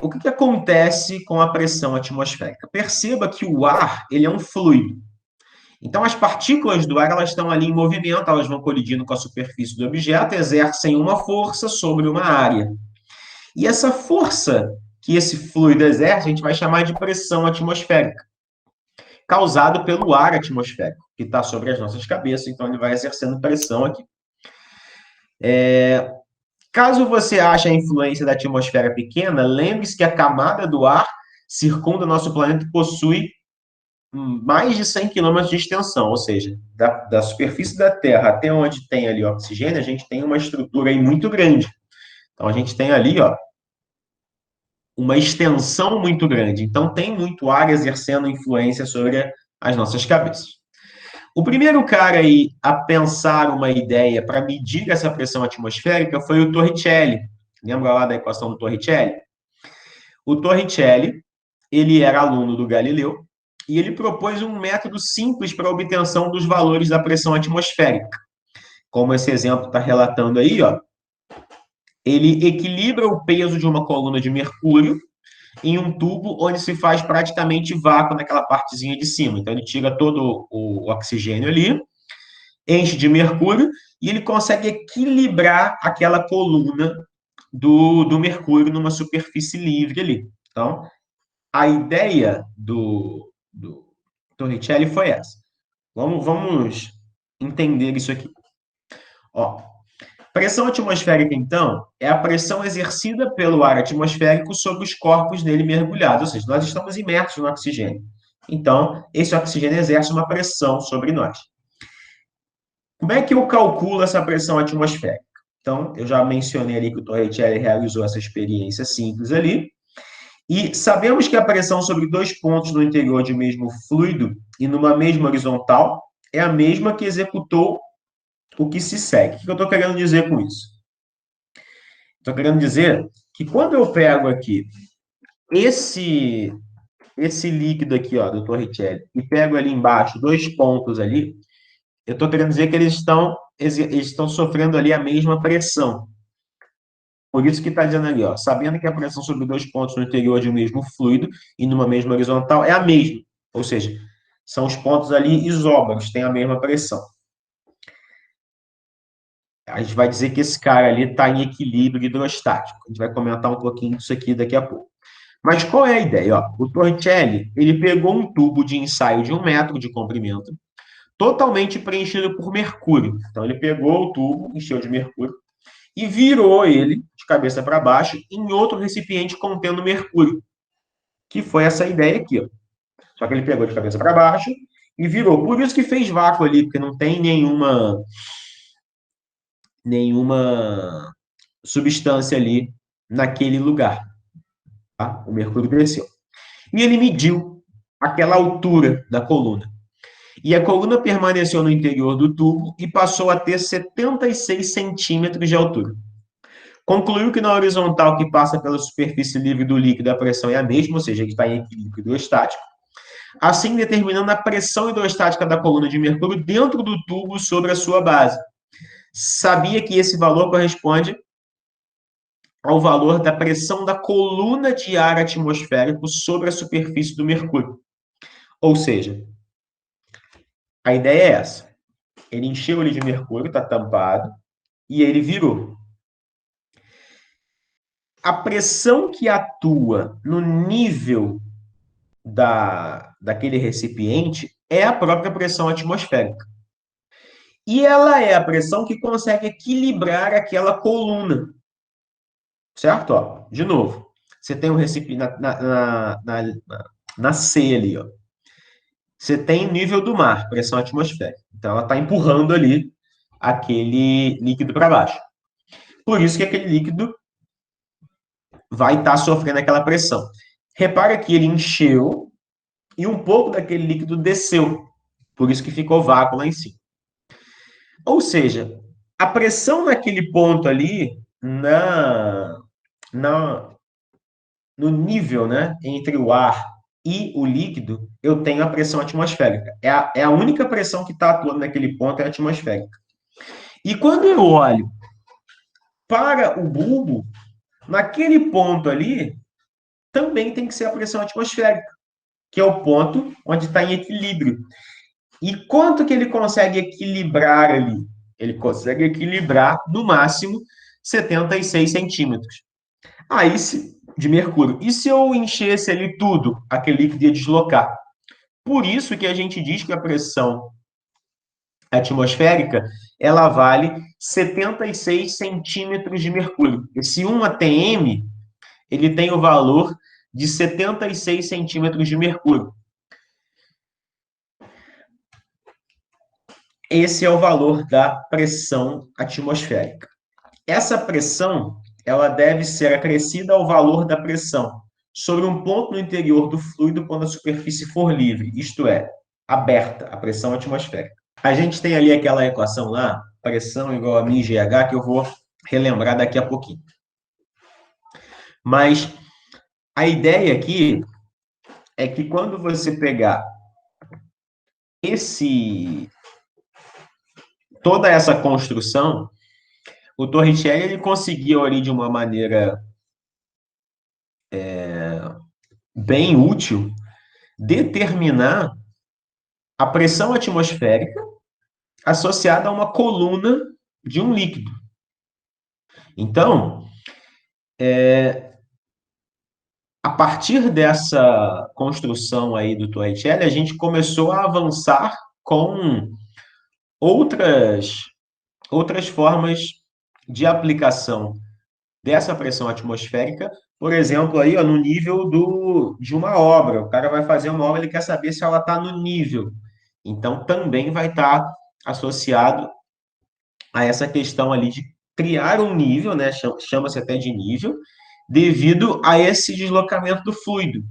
O que que acontece com a pressão atmosférica? Perceba que o ar, ele é um fluido. Então, as partículas do ar, elas estão ali em movimento, elas vão colidindo com a superfície do objeto, exercem uma força sobre uma área. E essa força que esse fluido exerce, a gente vai chamar de pressão atmosférica, causado pelo ar atmosférico, que está sobre as nossas cabeças, então ele vai exercendo pressão aqui. Caso você ache a influência da atmosfera pequena, lembre-se que a camada do ar circunda nosso planeta e possui mais de 100 quilômetros de extensão, ou seja, da superfície da Terra até onde tem ali oxigênio, a gente tem uma estrutura aí muito grande. Então, a gente tem ali, ó, uma extensão muito grande. Então, tem muito ar exercendo influência sobre as nossas cabeças. O primeiro cara aí a pensar uma ideia para medir essa pressão atmosférica foi o Torricelli. Lembra lá da equação do Torricelli? O Torricelli, ele era aluno do Galileu e ele propôs um método simples para a obtenção dos valores da pressão atmosférica. Como esse exemplo está relatando aí, ó, ele equilibra o peso de uma coluna de mercúrio em um tubo onde se faz praticamente vácuo naquela partezinha de cima. Então, ele tira todo o oxigênio ali, enche de mercúrio e ele consegue equilibrar aquela coluna do mercúrio numa superfície livre ali. Então, a ideia do Torricelli foi essa. Vamos entender isso aqui. Ó, pressão atmosférica, então, é a pressão exercida pelo ar atmosférico sobre os corpos nele mergulhados, ou seja, nós estamos imersos no oxigênio. Então, esse oxigênio exerce uma pressão sobre nós. Como é que eu calculo essa pressão atmosférica? Então, eu já mencionei ali que o Torricelli realizou essa experiência simples ali. E sabemos que a pressão sobre dois pontos no interior de um mesmo fluido e numa mesma horizontal é a mesma que executou o que se segue. O que eu estou querendo dizer com isso? Estou querendo dizer que quando eu pego aqui esse líquido aqui, ó, do Torricelli, e pego ali embaixo dois pontos ali, eu estou querendo dizer que eles estão sofrendo ali a mesma pressão. Por isso que está dizendo ali, ó, sabendo que a pressão sobre dois pontos no interior de um mesmo fluido e numa mesma horizontal é a mesma. Ou seja, são os pontos ali isóbaros, têm a mesma pressão. A gente vai dizer que esse cara ali está em equilíbrio hidrostático. A gente vai comentar um pouquinho disso aqui daqui a pouco. Mas qual é a ideia? Ó? O Torricelli, ele pegou um tubo de ensaio de 1 metro de comprimento, totalmente preenchido por mercúrio. Então, ele pegou o tubo, encheu de mercúrio, e virou ele, de cabeça para baixo, em outro recipiente contendo mercúrio, que foi essa ideia aqui. Ó. Só que ele pegou de cabeça para baixo e virou. Por isso que fez vácuo ali, porque não tem nenhuma substância ali naquele lugar. Tá? O mercúrio desceu. E ele mediu aquela altura da coluna. E a coluna permaneceu no interior do tubo e passou a ter 76 centímetros de altura. Concluiu que na horizontal que passa pela superfície livre do líquido a pressão é a mesma, ou seja, ele está em equilíbrio hidrostático, assim determinando a pressão hidrostática da coluna de mercúrio dentro do tubo sobre a sua base. Sabia que esse valor corresponde ao valor da pressão da coluna de ar atmosférico sobre a superfície do mercúrio. Ou seja, a ideia é essa. Ele encheu ele de mercúrio, está tampado, e ele virou. A pressão que atua no nível daquele recipiente é a própria pressão atmosférica. E ela é a pressão que consegue equilibrar aquela coluna. Certo? Ó, de novo, você tem um recipiente na C ali, ó. Você tem o nível do mar, pressão atmosférica. Então, ela está empurrando ali aquele líquido para baixo. Por isso que aquele líquido vai estar sofrendo aquela pressão. Repara que ele encheu e um pouco daquele líquido desceu. Por isso que ficou vácuo lá em cima. Ou seja, a pressão naquele ponto ali, na no nível, né, entre o ar e o líquido, eu tenho a pressão atmosférica. É a única pressão que está atuando naquele ponto é a atmosférica. E quando eu olho para o bulbo, naquele ponto ali, também tem que ser a pressão atmosférica, que é o ponto onde está em equilíbrio. E quanto que ele consegue equilibrar ali? Ele consegue equilibrar, no máximo, 76 centímetros. Aí, de mercúrio. E se eu enchesse ali tudo, aquele líquido ia deslocar. Por isso que a gente diz que a pressão atmosférica, ela vale 76 centímetros de mercúrio. Esse 1 atm, ele tem o valor de 76 centímetros de mercúrio. Esse é o valor da pressão atmosférica. Essa pressão, ela deve ser acrescida ao valor da pressão sobre um ponto no interior do fluido quando a superfície for livre, isto é, aberta, a pressão atmosférica. A gente tem ali aquela equação lá, pressão igual a μgh, que eu vou relembrar daqui a pouquinho. Mas a ideia aqui é que quando você pegar toda essa construção, o Torricelli ele conseguiu ali de uma maneira bem útil determinar a pressão atmosférica associada a uma coluna de um líquido. Então, a partir dessa construção aí do Torricelli, a gente começou a avançar com outras formas de aplicação dessa pressão atmosférica, por exemplo, aí, ó, no nível de uma obra. O cara vai fazer uma obra, ele quer saber se ela está no nível. Então, também vai estar associado a essa questão ali de criar um nível, né? Chama-se até de nível, devido a esse deslocamento do fluido.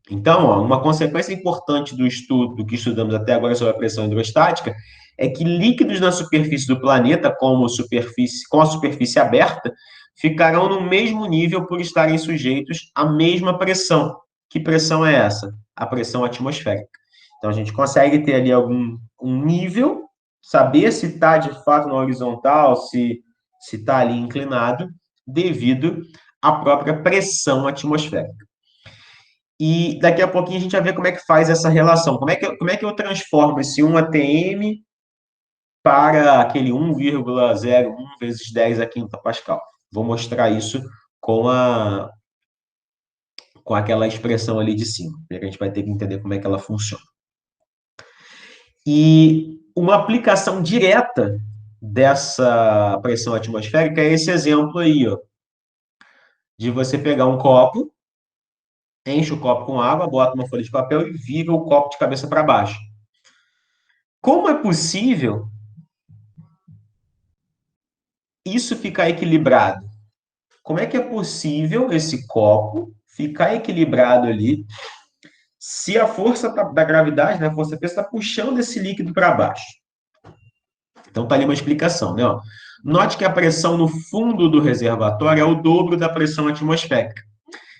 Então, ó, uma consequência importante do estudo que estudamos até agora sobre a pressão hidrostática é que líquidos na superfície do planeta, com a superfície aberta, ficarão no mesmo nível por estarem sujeitos à mesma pressão. Que pressão é essa? A pressão atmosférica. Então, a gente consegue ter ali um nível, saber se está de fato na horizontal, se está ali inclinado, devido à própria pressão atmosférica. E daqui a pouquinho a gente vai ver como é que faz essa relação. Como é que eu transformo esse 1 atm para aquele 1,01 vezes 10 a quinta Pascal. Vou mostrar isso com aquela expressão ali de cima. A gente vai ter que entender como é que ela funciona. E uma aplicação direta dessa pressão atmosférica é esse exemplo aí, ó, de você pegar um copo, enche o copo com água, bota uma folha de papel e vira o copo de cabeça para baixo. Como é possível isso ficar equilibrado? Como é que é possível esse copo ficar equilibrado ali se a força da gravidade, né, a força P, está puxando esse líquido para baixo? Então, está ali uma explicação, né? Ó. Note que a pressão no fundo do reservatório é o dobro da pressão atmosférica.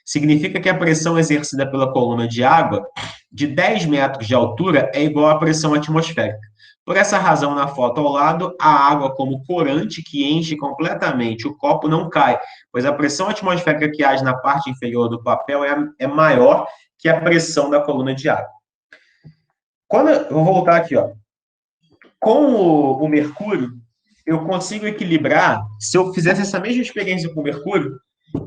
Significa que a pressão exercida pela coluna de água de 10 metros de altura é igual à pressão atmosférica. Por essa razão, na foto ao lado, a água como corante que enche completamente o copo não cai, pois a pressão atmosférica que age na parte inferior do papel é maior que a pressão da coluna de água. Eu vou voltar aqui, ó. Com o mercúrio, eu consigo equilibrar, se eu fizesse essa mesma experiência com o mercúrio,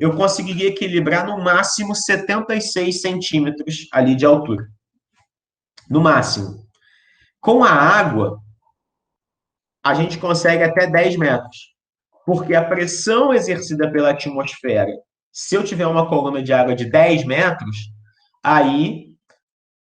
eu conseguiria equilibrar no máximo 76 centímetros ali de altura. No máximo. Com a água, a gente consegue até 10 metros. Porque a pressão exercida pela atmosfera, se eu tiver uma coluna de água de 10 metros, aí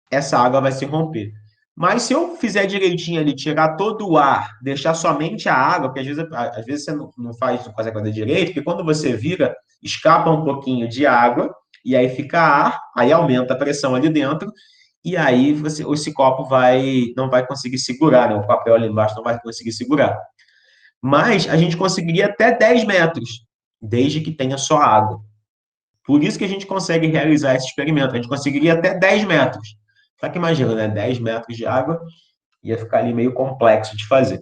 essa água vai se romper. Mas se eu fizer direitinho ali, tirar todo o ar, deixar somente a água, porque às vezes você não consegue fazer direito, porque quando você vira, escapa um pouquinho de água, e aí fica ar, aí aumenta a pressão ali dentro, e aí esse copo não vai conseguir segurar, né? O papel ali embaixo não vai conseguir segurar. Mas a gente conseguiria até 10 metros, desde que tenha só água. Por isso que a gente consegue realizar esse experimento. A gente conseguiria até 10 metros. Só que imagina, né? 10 metros de água ia ficar ali meio complexo de fazer.